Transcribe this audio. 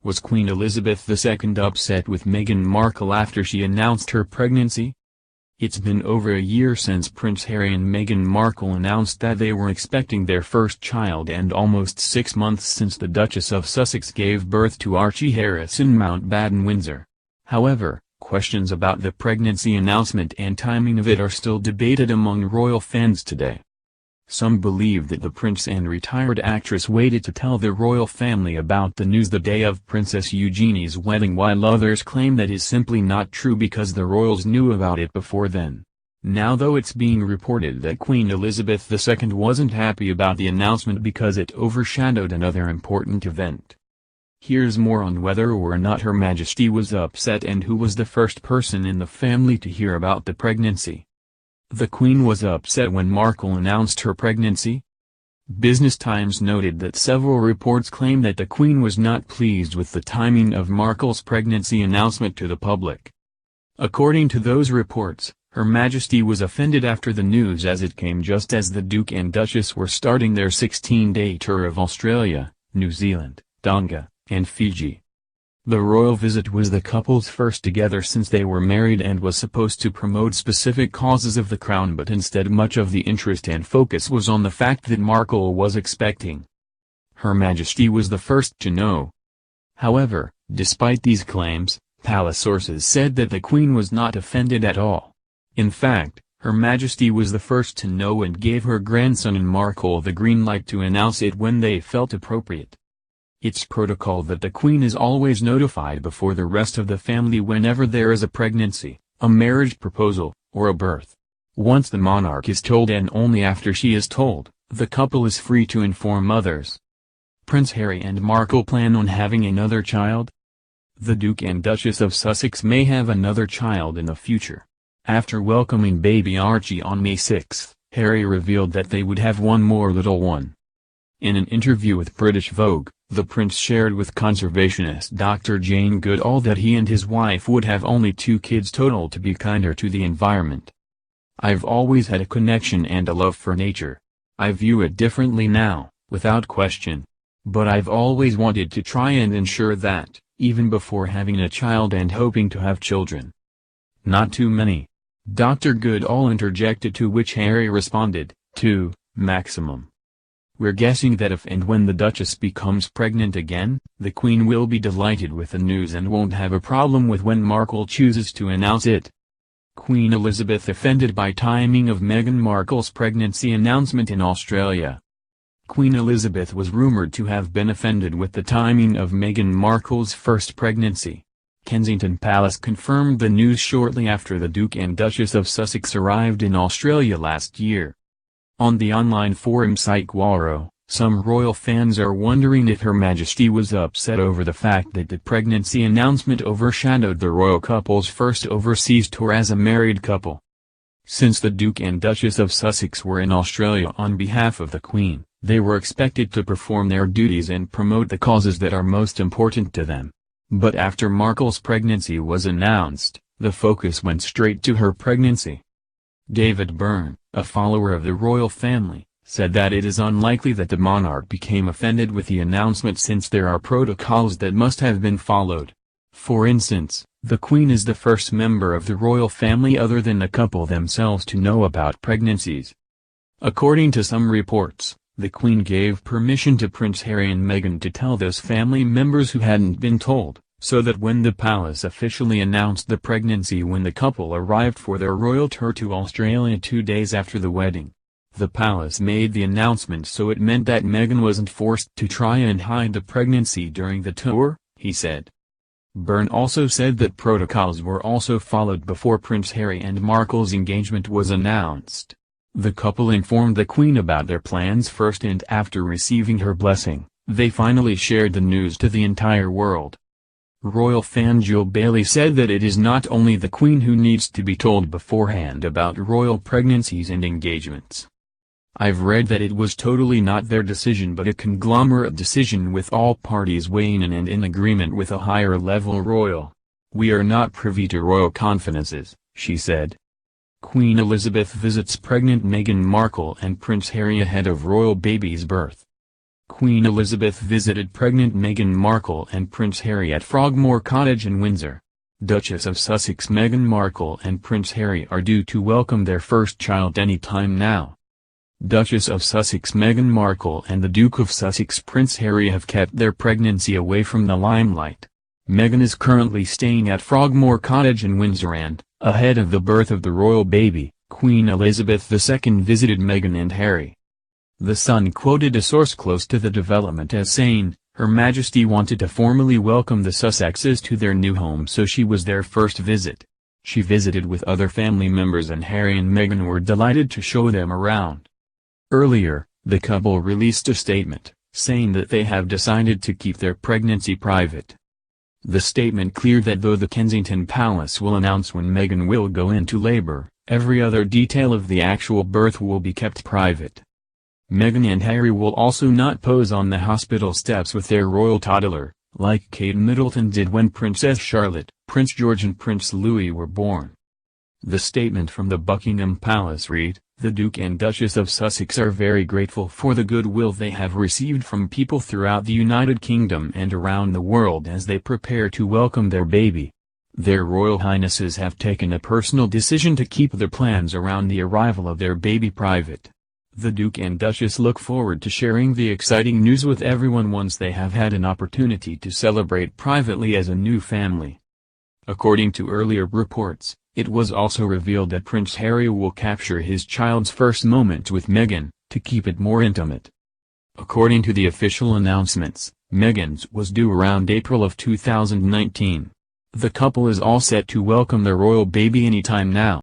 Was Queen Elizabeth II upset with Meghan Markle after she announced her pregnancy? It's been over a year since Prince Harry and Meghan Markle announced that they were expecting their first child, and almost 6 months since the Duchess of Sussex gave birth to Archie Harrison Mountbatten Windsor. However, questions about the pregnancy announcement and timing of it are still debated among royal fans today. Some believe that the prince and retired actress waited to tell the royal family about the news the day of Princess Eugenie's wedding, while others claim that is simply not true because the royals knew about it before then. Now, though, it's being reported that Queen Elizabeth II wasn't happy about the announcement because it overshadowed another important event. Here's more on whether or not Her Majesty was upset and who was the first person in the family to hear about the pregnancy. The Queen was upset when Markle announced her pregnancy? Business Times noted that several reports claim that the Queen was not pleased with the timing of Markle's pregnancy announcement to the public. According to those reports, Her Majesty was offended after the news, as it came just as the Duke and Duchess were starting their 16-day tour of Australia, New Zealand, Tonga, and Fiji. The royal visit was the couple's first together since they were married and was supposed to promote specific causes of the crown, but instead much of the interest and focus was on the fact that Markle was expecting. Her Majesty was the first to know. However, despite these claims, palace sources said that the Queen was not offended at all. In fact, Her Majesty was the first to know and gave her grandson and Markle the green light to announce it when they felt appropriate. It's protocol that the Queen is always notified before the rest of the family whenever there is a pregnancy, a marriage proposal, or a birth. Once the monarch is told, and only after she is told, the couple is free to inform others. Prince Harry and Markle plan on having another child? The Duke and Duchess of Sussex may have another child in the future. After welcoming baby Archie on May 6, Harry revealed that they would have one more little one. In an interview with British Vogue, the prince shared with conservationist Dr. Jane Goodall that he and his wife would have only 2 kids total to be kinder to the environment. "I've always had a connection and a love for nature. I view it differently now, without question. But I've always wanted to try and ensure that, even before having a child and hoping to have children. Not too many." Dr. Goodall interjected, to which Harry responded, "2, maximum. We're guessing that if and when the Duchess becomes pregnant again, the Queen will be delighted with the news and won't have a problem with when Markle chooses to announce it." Queen Elizabeth offended by timing of Meghan Markle's pregnancy announcement in Australia. Queen Elizabeth was rumored to have been offended with the timing of Meghan Markle's first pregnancy. Kensington Palace confirmed the news shortly after the Duke and Duchess of Sussex arrived in Australia last year. On the online forum site Quora, some royal fans are wondering if Her Majesty was upset over the fact that the pregnancy announcement overshadowed the royal couple's first overseas tour as a married couple. Since the Duke and Duchess of Sussex were in Australia on behalf of the Queen, they were expected to perform their duties and promote the causes that are most important to them. But after Markle's pregnancy was announced, the focus went straight to her pregnancy. David Byrne, a follower of the royal family, said that it is unlikely that the monarch became offended with the announcement since there are protocols that must have been followed. For instance, the Queen is the first member of the royal family other than the couple themselves to know about pregnancies. According to some reports, the Queen gave permission to Prince Harry and Meghan to tell those family members who hadn't been told, so that when the palace officially announced the pregnancy when the couple arrived for their royal tour to Australia 2 days after the wedding, the palace made the announcement so it meant that Meghan wasn't forced to try and hide the pregnancy during the tour, he said. Byrne also said that protocols were also followed before Prince Harry and Markle's engagement was announced. The couple informed the Queen about their plans first, and after receiving her blessing, they finally shared the news to the entire world. Royal fan Jill Bailey said that it is not only the Queen who needs to be told beforehand about royal pregnancies and engagements. "I've read that it was totally not their decision but a conglomerate decision with all parties weighing in and in agreement with a higher level royal. We are not privy to royal confidences," she said. Queen Elizabeth visits pregnant Meghan Markle and Prince Harry ahead of royal baby's birth. Queen Elizabeth visited pregnant Meghan Markle and Prince Harry at Frogmore Cottage in Windsor. Duchess of Sussex Meghan Markle and Prince Harry are due to welcome their first child any time now. Duchess of Sussex Meghan Markle and the Duke of Sussex Prince Harry have kept their pregnancy away from the limelight. Meghan is currently staying at Frogmore Cottage in Windsor and, ahead of the birth of the royal baby, Queen Elizabeth II visited Meghan and Harry. The Sun quoted a source close to the development as saying, "Her Majesty wanted to formally welcome the Sussexes to their new home, so she was their first visit. She visited with other family members and Harry and Meghan were delighted to show them around." Earlier, the couple released a statement, saying that they have decided to keep their pregnancy private. The statement cleared that though the Kensington Palace will announce when Meghan will go into labor, every other detail of the actual birth will be kept private. Meghan and Harry will also not pose on the hospital steps with their royal toddler, like Kate Middleton did when Princess Charlotte, Prince George and Prince Louis were born. The statement from the Buckingham Palace read, "The Duke and Duchess of Sussex are very grateful for the goodwill they have received from people throughout the United Kingdom and around the world as they prepare to welcome their baby. Their Royal Highnesses have taken a personal decision to keep their plans around the arrival of their baby private. The Duke and Duchess look forward to sharing the exciting news with everyone once they have had an opportunity to celebrate privately as a new family." According to earlier reports, it was also revealed that Prince Harry will capture his child's first moments with Meghan, to keep it more intimate. According to the official announcements, Meghan's was due around April of 2019. The couple is all set to welcome their royal baby anytime now.